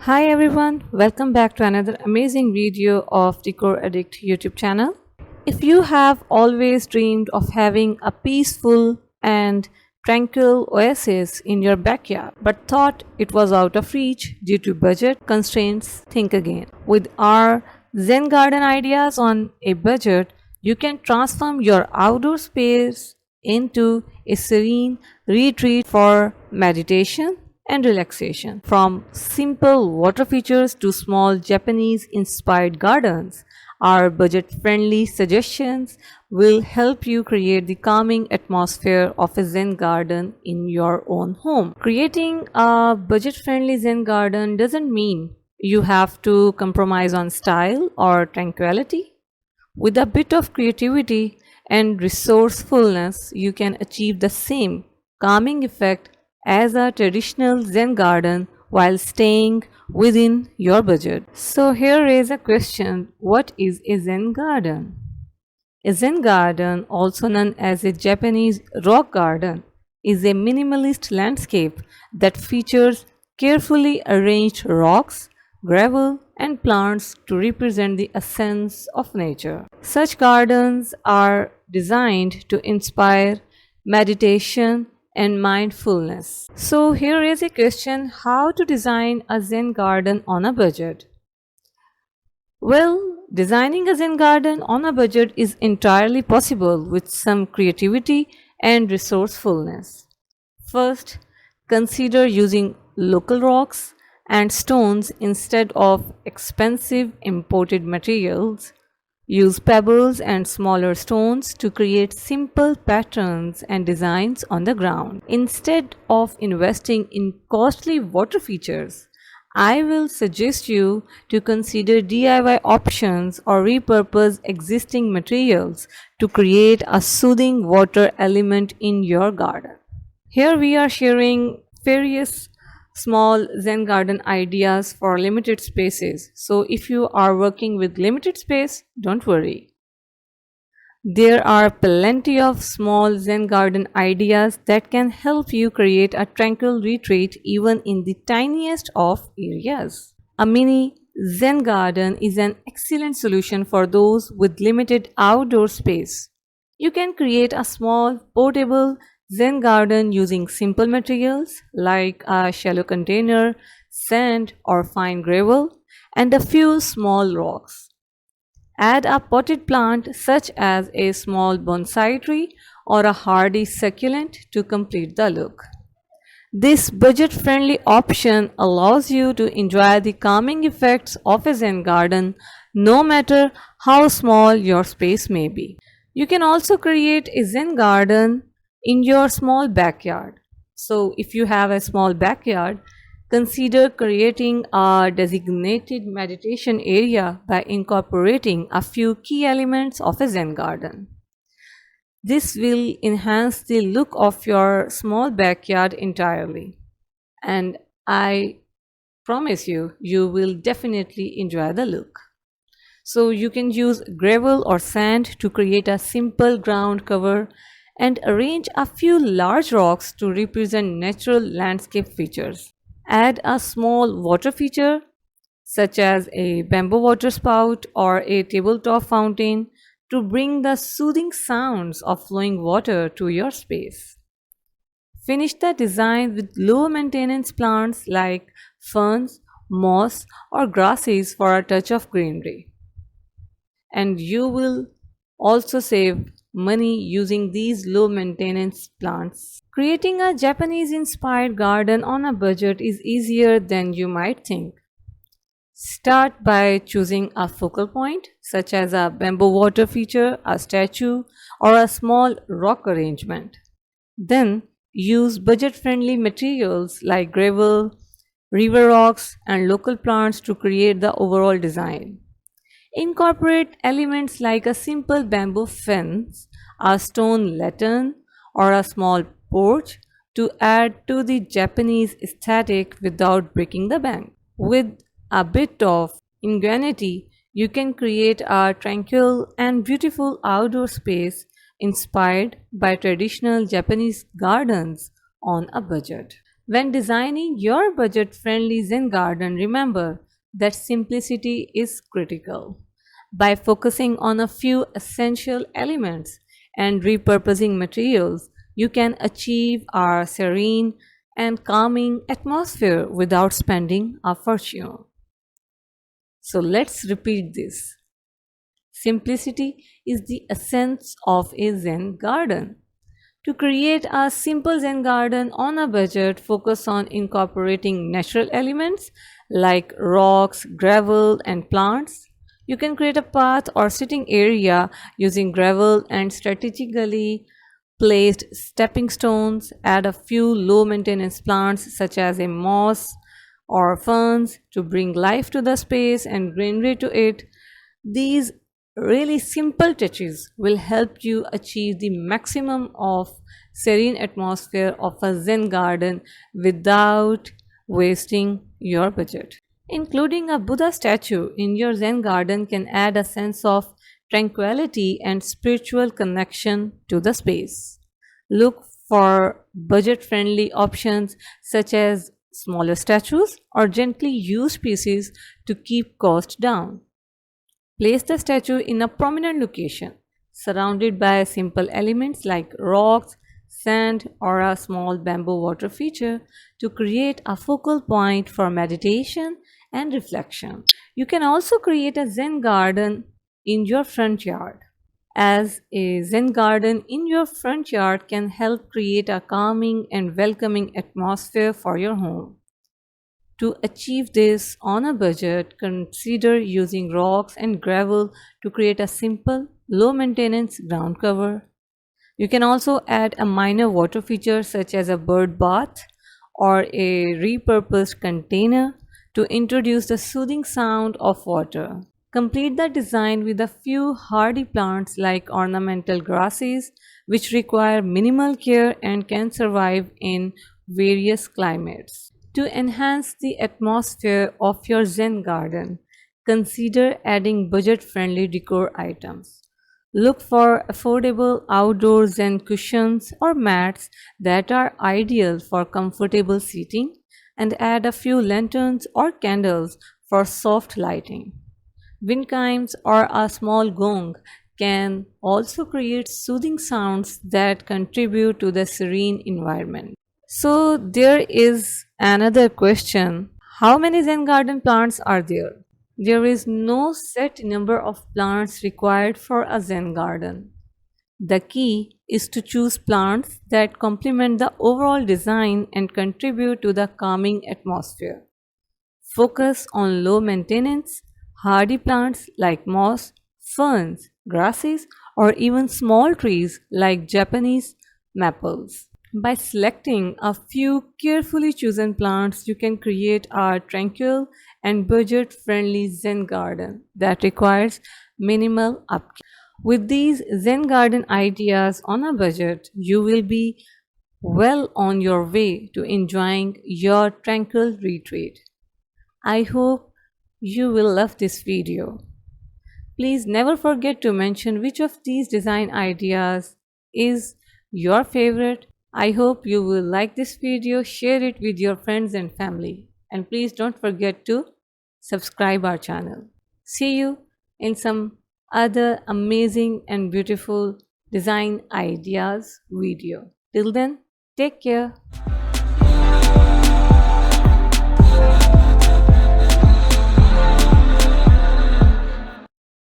Hi everyone, welcome back to another amazing video of Decor Addict YouTube channel. If you have always dreamed of having a peaceful and tranquil oasis in your backyard but thought it was out of reach due to budget constraints, think again. With our Zen garden ideas on a budget, you can transform your outdoor space into a serene retreat for meditation and relaxation. From simple water features to small Japanese inspired gardens, our budget friendly suggestions will help you create the calming atmosphere of a Zen garden in your own home. Creating a budget friendly Zen garden doesn't mean you have to compromise on style or tranquility. With a bit of creativity and resourcefulness, you can achieve the same calming effect as a traditional Zen garden while staying within your budget. So here is a question: what is a Zen garden? A Zen garden, also known as a Japanese rock garden, is a minimalist landscape that features carefully arranged rocks, gravel, and plants to represent the essence of nature. Such gardens are designed to inspire meditation and mindfulness. So here is a question: how to design a Zen garden on a budget? Well, designing a Zen garden on a budget is entirely possible with some creativity and resourcefulness. First, consider using local rocks and stones instead of expensive imported materials. Use pebbles and smaller stones to create simple patterns and designs on the ground. Instead of investing in costly water features, I will suggest you to consider DIY options or repurpose existing materials to create a soothing water element in your garden. Here we are sharing various small Zen garden ideas for limited spaces. So if you are working with limited space, don't worry. There are plenty of small Zen garden ideas that can help you create a tranquil retreat even in the tiniest of areas. A mini Zen garden is an excellent solution for those with limited outdoor space. You can create a small portable Zen garden using simple materials like a shallow container, sand or fine gravel, and a few small rocks. Add a potted plant such as a small bonsai tree or a hardy succulent to complete the look. This budget-friendly option allows you to enjoy the calming effects of a Zen garden no matter how small your space may be. You can also create a Zen garden in your small backyard. So if you have a small backyard, consider creating a designated meditation area by incorporating a few key elements of a Zen garden. This will enhance the look of your small backyard entirely, and I promise you, you will definitely enjoy the look. So you can use gravel or sand to create a simple ground cover and arrange a few large rocks to represent natural landscape features. Add a small water feature such as a bamboo water spout or a tabletop fountain to bring the soothing sounds of flowing water to your space. Finish the design with low maintenance plants like ferns, moss, or grasses for a touch of greenery. And you will also save money using these low maintenance plants. Creating a Japanese inspired garden on a budget is easier than you might think. Start by choosing a focal point such as a bamboo water feature, a statue, or a small rock arrangement. Then use budget friendly materials like gravel, river rocks, and local plants to create the overall design. Incorporate elements like a simple bamboo fence, a stone lantern, or a small porch to add to the Japanese aesthetic without breaking the bank. With a bit of ingenuity, you can create a tranquil and beautiful outdoor space inspired by traditional Japanese gardens on a budget. When designing your budget friendly Zen garden, remember that simplicity is critical. By focusing on a few essential elements and repurposing materials, you can achieve a serene and calming atmosphere without spending a fortune. So let's repeat this. Simplicity is the essence of a Zen garden. To create a simple Zen garden on a budget, focus on incorporating natural elements like rocks, gravel, and plants. You can create a path or sitting area using gravel and strategically placed stepping stones. Add a few low maintenance plants such as a moss or ferns to bring life to the space and greenery to it. These really simple touches will help you achieve the maximum of serene atmosphere of a Zen garden without wasting your budget. Including a Buddha statue in your Zen garden can add a sense of tranquility and spiritual connection to the space. Look for budget friendly options such as smaller statues or gently used pieces to keep cost down. Place the statue in a prominent location, surrounded by simple elements like rocks, sand, or a small bamboo water feature to create a focal point for meditation and reflection. You can also create a Zen garden in your front yard, as a Zen garden in your front yard can help create a calming and welcoming atmosphere for your home. To achieve this on a budget, consider using rocks and gravel to create a simple, low maintenance ground cover. You can also add a minor water feature such as a bird bath or a repurposed container to introduce the soothing sound of water. Complete the design with a few hardy plants like ornamental grasses, which require minimal care and can survive in various climates. To enhance the atmosphere of your Zen garden, consider adding budget friendly decor items. Look for affordable outdoor Zen cushions or mats that are ideal for comfortable seating, and add a few lanterns or candles for soft lighting. Wind chimes or a small gong can also create soothing sounds that contribute to the serene environment. So, there is another question. How many Zen garden plants are there? There is no set number of plants required for a Zen garden. The key is to choose plants that complement the overall design and contribute to the calming atmosphere. Focus on low maintenance, hardy plants like moss, ferns, grasses, or even small trees like Japanese maples. By selecting a few carefully chosen plants, you can create a tranquil and budget friendly Zen garden that requires minimal upkeep. With these Zen garden ideas on a budget, you will be well on your way to enjoying your tranquil retreat. I hope you will love this video. Please never forget to mention which of these design ideas is your favorite. I hope you will like this video, share it with your friends and family, and please don't forget to subscribe our channel. See you in some other amazing and beautiful design ideas video. Till then, take care.